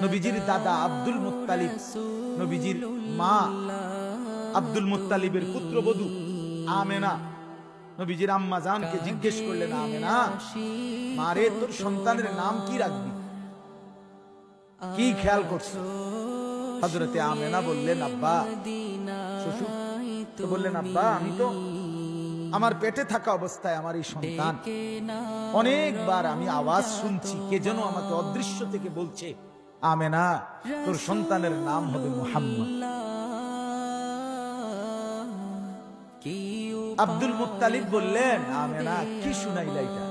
নবীজির দাদা Abdul Muttalib, নবীজির মা আব্দুল মুত্তালিবের পুত্রবধূ আমেনা নবীজির আম্মা জানকে জিজ্ঞেস করলেন, আমেনা মারে তোর সন্তানের নাম কি রাখবি, কি খেয়াল করছো? হযরতে আমেনা বললেন, আব্বা শ্বশুর তো বললেন, আব্বা আমি তো আমার পেটে থাকা অবস্থায় আমার এই সন্তান অনেকবার আমি আওয়াজ শুনছি, কে যেন আমাকে অদৃশ্য থেকে বলছে, আমেনা তোর সন্তানের নাম হবে মুহাম্মদ। আব্দুল মুত্তালিব বললেন, আমেনা কি শুনাইলা এটা?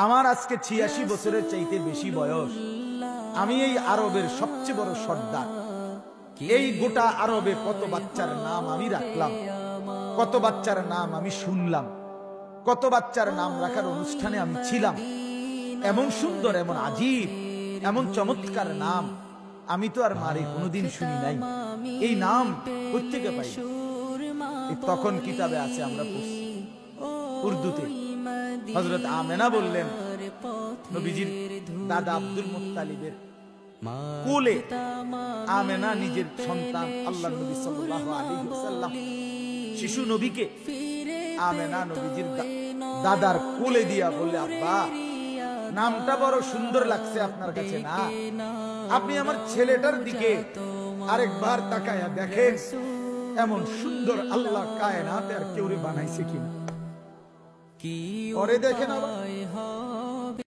আমার আজকে ৮৬ বছরের চাইতে বেশি বয়স, আমি এই আরবের সবচেয়ে বড় সর্দার, এই গোটা আরবে কত বাচ্চার নাম আমি রাখলাম, কত বাচ্চার নাম আমি শুনলাম, কত বাচ্চার নাম রাখার অনুষ্ঠানে আমি ছিলাম, এমন সুন্দর, এমন আজীব, এমন চমৎকার নাম আমি তো আর মারে কোনোদিন শুনি নাই, এই নাম কোত্থেকে পাই? তখন কিতাবে আছে, আমরা পড়ছি উর্দুতে। হযরত আমেনা বললেন, নবীজির দাদা আব্দুল মুত্তালিবের কোলে আমেনা নিজের সন্তান আল্লাহর নবী সাল্লাল্লাহু আলাইহি ওয়াসাল্লাম শিশু নবীকে আমেনা নবীজির দাদার কোলে দিয়া বললে, আব্বা নামটা বড় সুন্দর লাগছে আপনার কাছে না? আপনি আমার ছেলেটার দিকে আরেকবার তাকায়া দেখেন, এমন সুন্দর আল্লাহ কায়নাতে আর কেউ বানাইছে কিনা? পরে দেখেন আবার